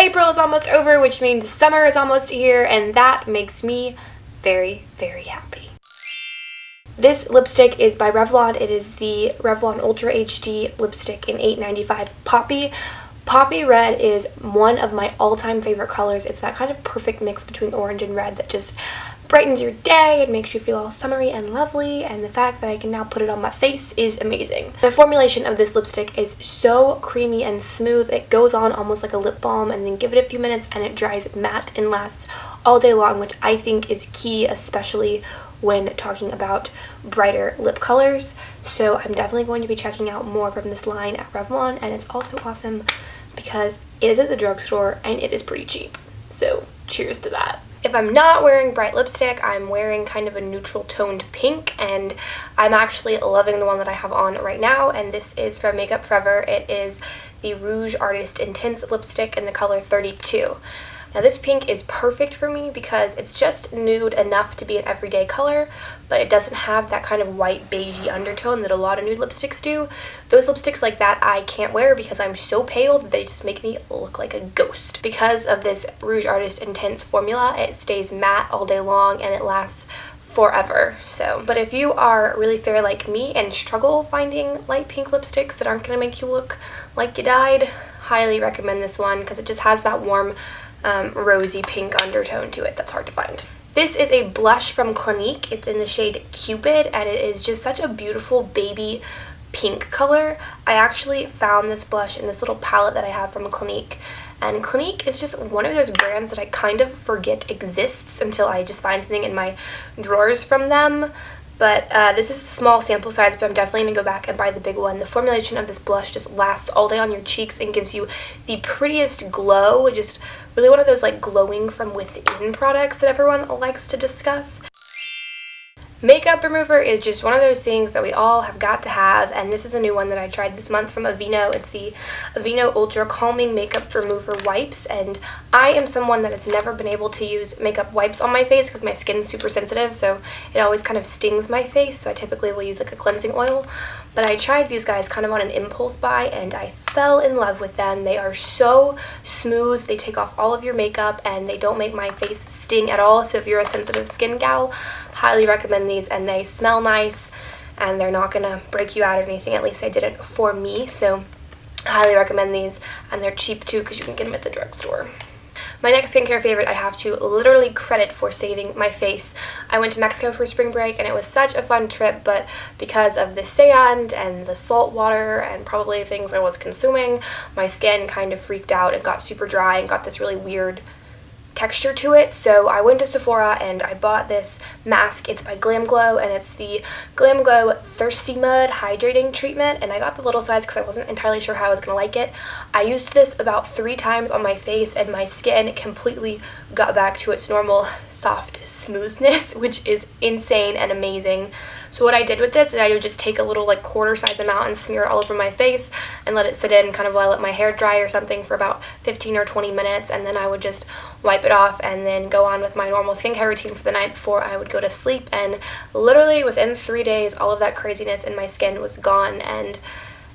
April is almost over, which means summer is almost here, and that makes me very, very happy. This lipstick is by Revlon. It is the Revlon Ultra HD lipstick in $8.95 Poppy. Poppy red is one of my all-time favorite colors. It's that kind of perfect mix between orange and red that just brightens your day and makes you feel all summery and lovely, and the fact that I can now put it on my face is amazing. The formulation of this lipstick is so creamy and smooth. It goes on almost like a lip balm, and then give it a few minutes and it dries matte and lasts all day long, which I think is key, especially when talking about brighter lip colors. So I'm definitely going to be checking out more from this line at Revlon, and it's also awesome because it is at the drugstore and it is pretty cheap. So cheers to that. If I'm not wearing bright lipstick, I'm wearing kind of a neutral toned pink, and I'm actually loving the one that I have on right now, and this is from Makeup Forever. It is the Rouge Artist Intense lipstick in the color 32. Now this pink is perfect for me because it's just nude enough to be an everyday color, but it doesn't have that kind of white beigey undertone that a lot of nude lipsticks do. Those lipsticks like that I can't wear because I'm so pale that they just make me look like a ghost. Because of this Rouge Artist Intense formula, it stays matte all day long and it lasts forever. So, but if you are really fair like me and struggle finding light pink lipsticks that aren't going to make you look like you died, highly recommend this one because it just has that warm rosy pink undertone to it that's hard to find. This is a blush from Clinique. It's in the shade Cupid, and it is just such a beautiful baby pink color. I actually found this blush in this little palette that I have from Clinique, and Clinique is just one of those brands that I kind of forget exists until I just find something in my drawers from them. But this is a small sample size, but I'm definitely going to go back and buy the big one. The formulation of this blush just lasts all day on your cheeks and gives you the prettiest glow. Just really one of those like glowing from within products that everyone likes to discuss. Makeup remover is just one of those things that we all have got to have, and this is a new one that I tried this month from Aveeno. It's the Aveeno Ultra Calming Makeup Remover Wipes, and I am someone that has never been able to use makeup wipes on my face because my skin's super sensitive, so it always kind of stings my face, so I typically will use like a cleansing oil. But I tried these guys kind of on an impulse buy, and I fell in love with them. They are so smooth, they take off all of your makeup, and they don't make my face sting at all, so if you're a sensitive skin gal, highly recommend these, and they smell nice and they're not gonna break you out or anything. At least they didn't for me, so highly recommend these, and they're cheap too because you can get them at the drugstore. My next skincare favorite I have to literally credit for saving my face. I went to Mexico for spring break and it was such a fun trip, but because of the sand and the salt water and probably things I was consuming, my skin kind of freaked out and got super dry and got this really weird texture to it. So I went to Sephora and I bought this mask. It's by GlamGlow, and it's the GlamGlow Thirstymud Hydrating Treatment, and I got the little size because I wasn't entirely sure how I was going to like it. I used this about 3 times on my face and my skin completely got back to its normal soft smoothness, which is insane and amazing. So what I did with this is I would just take a little like quarter size amount and smear it all over my face and let it sit in kind of while I let my hair dry or something for about 15 or 20 minutes, and then I would just wipe it off and then go on with my normal skincare routine for the night before I would go to sleep. And literally within 3 days all of that craziness in my skin was gone, and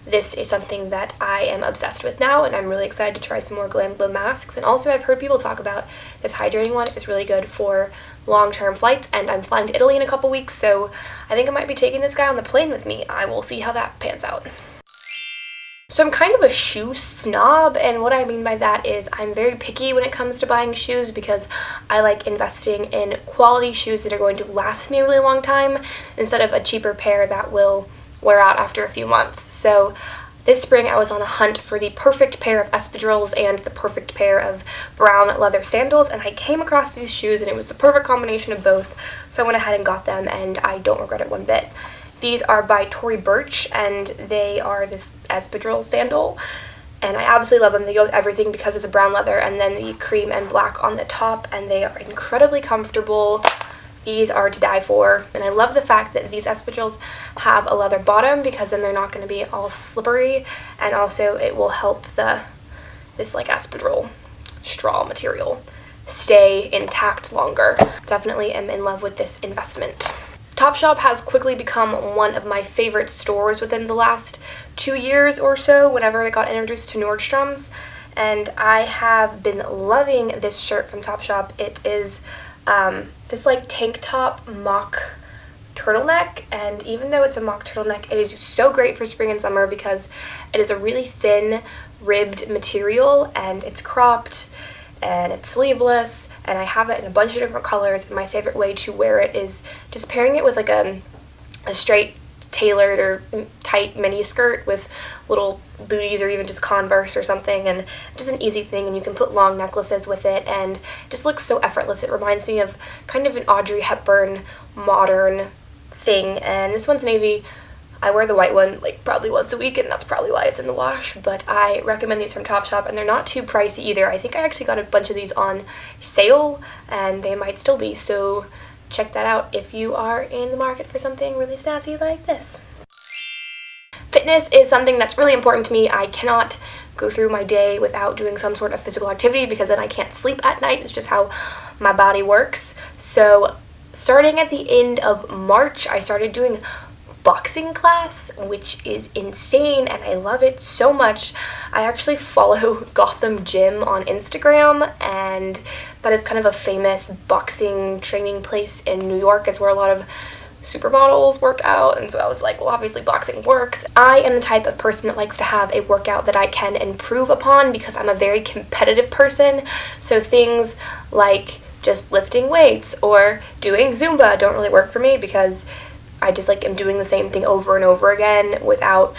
this is something that I am obsessed with now, and I'm really excited to try some more GlamGlow masks. And also I've heard people talk about this hydrating one is really good for long-term flights, and I'm flying to Italy in a couple weeks, so I think I might be taking this guy on the plane with me. I will see how that pans out. So I'm kind of a shoe snob, and what I mean by that is I'm very picky when it comes to buying shoes because I like investing in quality shoes that are going to last me a really long time instead of a cheaper pair that will wear out after a few months. So this spring I was on a hunt for the perfect pair of espadrilles and the perfect pair of brown leather sandals, and I came across these shoes and it was the perfect combination of both, so I went ahead and got them, and I don't regret it one bit. These are by Burch, and they are this espadrille sandal, and I absolutely love them. They go with everything because of the brown leather and then the cream and black on the top, and they are incredibly comfortable. These are to die for, and I love the fact that these espadrilles have a leather bottom because then they're not going to be all slippery, and also it will help this like espadrille straw material stay intact longer. Definitely am in love with this investment. Topshop has quickly become one of my favorite stores within the last 2 years or so whenever I got introduced to Nordstrom's. and I have been loving this shirt from Topshop. It is this like tank top mock turtleneck, and even though it's a mock turtleneck, it is so great for spring and summer because it is a really thin ribbed material, and it's cropped and it's sleeveless, and I have it in a bunch of different colors, and my favorite way to wear it is just pairing it with like a straight tailored or tight mini skirt with little booties or even just Converse or something, and just an easy thing, and you can put long necklaces with it and it just looks so effortless. It reminds me of kind of an Audrey Hepburn modern thing, and this one's navy. I wear the white one like probably once a week, and that's probably why it's in the wash, but I recommend these from Topshop, and they're not too pricey either. I think I actually got a bunch of these on sale, and they might still be, so check that out if you are in the market for something really snazzy like this. Fitness is something that's really important to me. I cannot go through my day without doing some sort of physical activity because then I can't sleep at night. It's just how my body works. So starting at the end of March, I started doing boxing class, which is insane, and I love it so much. I actually follow Gotham Gym on Instagram, and that is kind of a famous boxing training place in New York. It's where a lot of supermodels work out, and so I was like, well, obviously boxing works. I am the type of person that likes to have a workout that I can improve upon because I'm a very competitive person, so things like just lifting weights or doing Zumba don't really work for me because I just like am doing the same thing over and over again without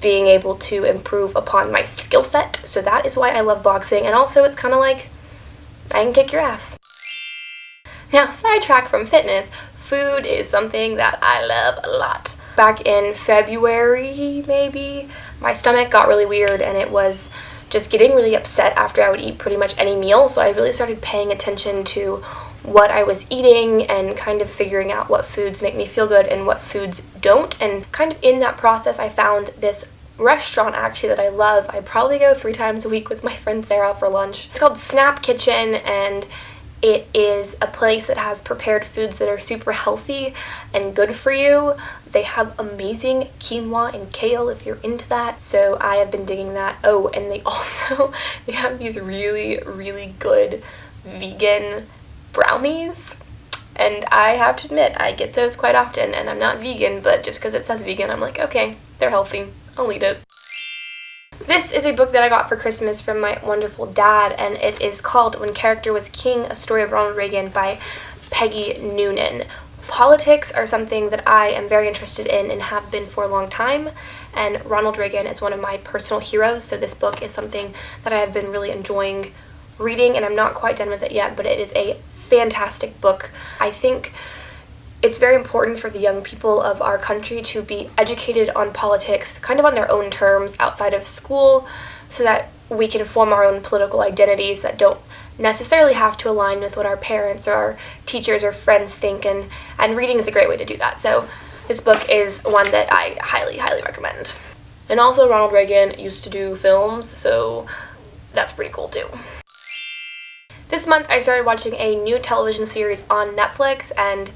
being able to improve upon my skill set. So that is why I love boxing, and also it's kind of like I can kick your ass. Now, sidetrack from fitness, food is something that I love a lot. Back in February, maybe, my stomach got really weird, and it was just getting really upset after I would eat pretty much any meal, so I really started paying attention to what I was eating and kind of figuring out what foods make me feel good and what foods don't. And kind of in that process, I found this restaurant actually that I love. I probably go 3 times a week with my friend Sarah for lunch. It's called Snap Kitchen, and it is a place that has prepared foods that are super healthy and good for you. They have amazing quinoa and kale if you're into that, so I have been digging that. Oh, and they have these really, really good vegan brownies, and I have to admit I get those quite often, and I'm not vegan, but just because it says vegan I'm like, okay, they're healthy, I'll eat it. This is a book that I got for Christmas from my wonderful dad, and it is called When Character Was King, A Story of Ronald Reagan by Peggy Noonan. Politics are something that I am very interested in and have been for a long time, and Ronald Reagan is one of my personal heroes, so this book is something that I have been really enjoying reading, and I'm not quite done with it yet, but it is a fantastic book. I think it's very important for the young people of our country to be educated on politics kind of on their own terms outside of school, so that we can form our own political identities that don't necessarily have to align with what our parents or our teachers or friends think, and reading is a great way to do that. So this book is one that I highly, highly recommend. And also Ronald Reagan used to do films, so that's pretty cool too. This month I started watching a new television series on Netflix, and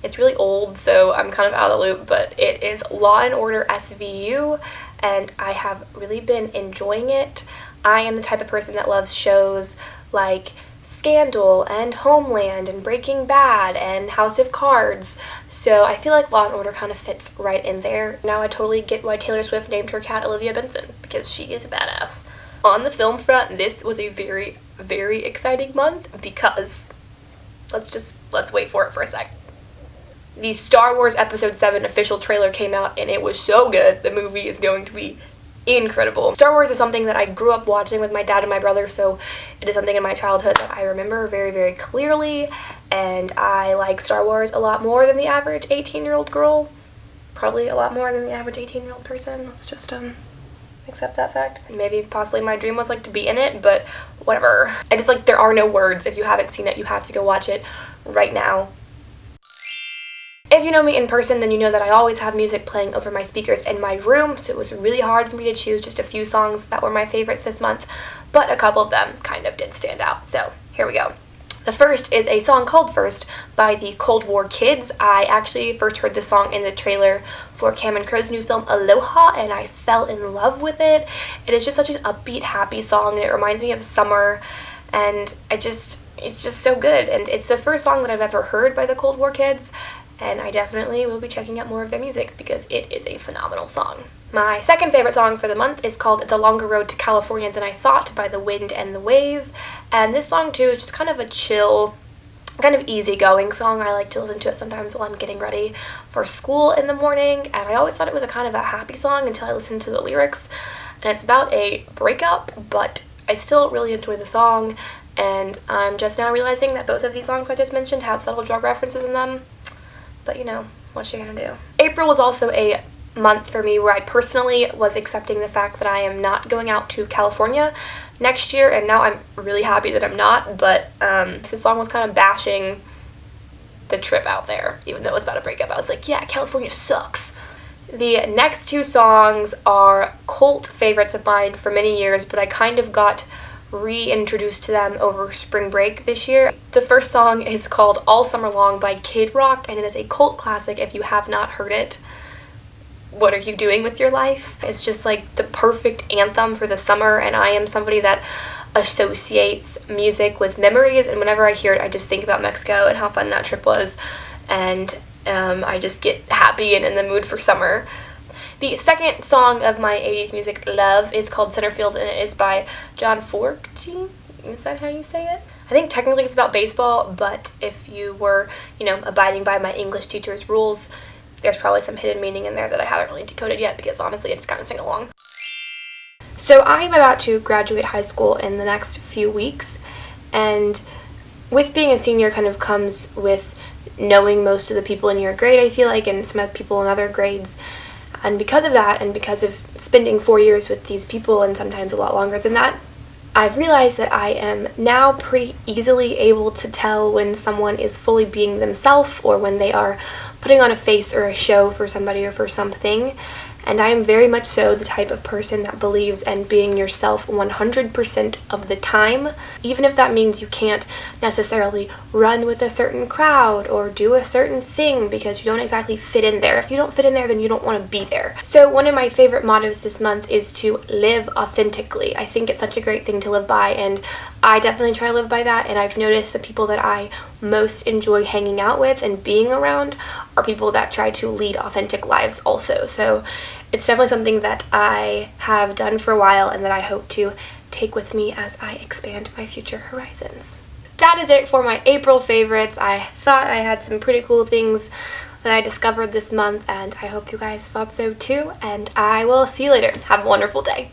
it's really old, so I'm kind of out of the loop, but it is Law and Order SVU, and I have really been enjoying it. I am the type of person that loves shows like Scandal and Homeland and Breaking Bad and House of Cards, so I feel like Law and Order kind of fits right in there. Now I totally get why Taylor Swift named her cat Olivia Benson, because she is a badass. On the film front, this was a very, very exciting month because let's wait for it for a sec. The Star Wars Episode 7 official trailer came out, and it was so good. The movie is going to be incredible. Star Wars is something that I grew up watching with my dad and my brother, so it is something in my childhood that I remember very, very clearly, and I like Star Wars a lot more than the average 18-year-old girl. Probably a lot more than the average 18-year-old person. Let's just accept that fact. Maybe possibly my dream was like to be in it, but whatever. I just like, there are no words. If you haven't seen it, you have to go watch it right now. If you know me in person, then you know that I always have music playing over my speakers in my room, so it was really hard for me to choose just a few songs that were my favorites this month, but a couple of them kind of did stand out, so here we go. The first is a song called First by the Cold War Kids. I actually first heard this song in the trailer for Cameron Crowe's new film Aloha, and I fell in love with it. It is just such an upbeat, happy song, and it reminds me of summer, and it's just so good. And it's the first song that I've ever heard by the Cold War Kids, and I definitely will be checking out more of their music because it is a phenomenal song. My second favorite song for the month is called It's a Longer Road to California Than I Thought by The Wind and the Wave. And this song too is just kind of a chill, kind of easygoing song. I like to listen to it sometimes while I'm getting ready for school in the morning, and I always thought it was a kind of a happy song until I listened to the lyrics. And it's about a breakup, but I still really enjoy the song, and I'm just now realizing that both of these songs I just mentioned have subtle drug references in them. But you know, what you gonna do? April was also a month for me where I personally was accepting the fact that I am not going out to California next year, and now I'm really happy that I'm not, but this song was kind of bashing the trip out there, even though it was about a breakup. I was like, yeah, California sucks. The next two songs are cult favorites of mine for many years, but I kind of got reintroduced to them over spring break this year. The first song is called All Summer Long by Kid Rock, and it is a cult classic if you have not heard it. What are you doing with your life? It's just like the perfect anthem for the summer, and I am somebody that associates music with memories, and whenever I hear it I just think about Mexico and how fun that trip was, and I just get happy and in the mood for summer. The second song of my 80s music love is called Centerfield, and it is by John Fogerty. Is that how you say it? I think technically it's about baseball, but if you were, you know, abiding by my English teacher's rules, there's probably some hidden meaning in there that I haven't really decoded yet, because honestly I just kind of sing along. So I'm about to graduate high school in the next few weeks, and with being a senior kind of comes with knowing most of the people in your grade, I feel like, and some other people in other grades. And because of that, and because of spending 4 years with these people, and sometimes a lot longer than that, I've realized that I am now pretty easily able to tell when someone is fully being themselves, or when they are putting on a face or a show for somebody or for something. And I am very much so the type of person that believes in being yourself 100% of the time, even if that means you can't necessarily run with a certain crowd or do a certain thing because you don't exactly fit in there. If you don't fit in there, then you don't want to be there. So one of my favorite mottos this month is to live authentically. I think it's such a great thing to live by, and I definitely try to live by that, and I've noticed the people that I most enjoy hanging out with and being around are people that try to lead authentic lives also. So it's definitely something that I have done for a while and that I hope to take with me as I expand my future horizons. That is it for my April favorites. I thought I had some pretty cool things that I discovered this month, and I hope you guys thought so too, and I will see you later. Have a wonderful day.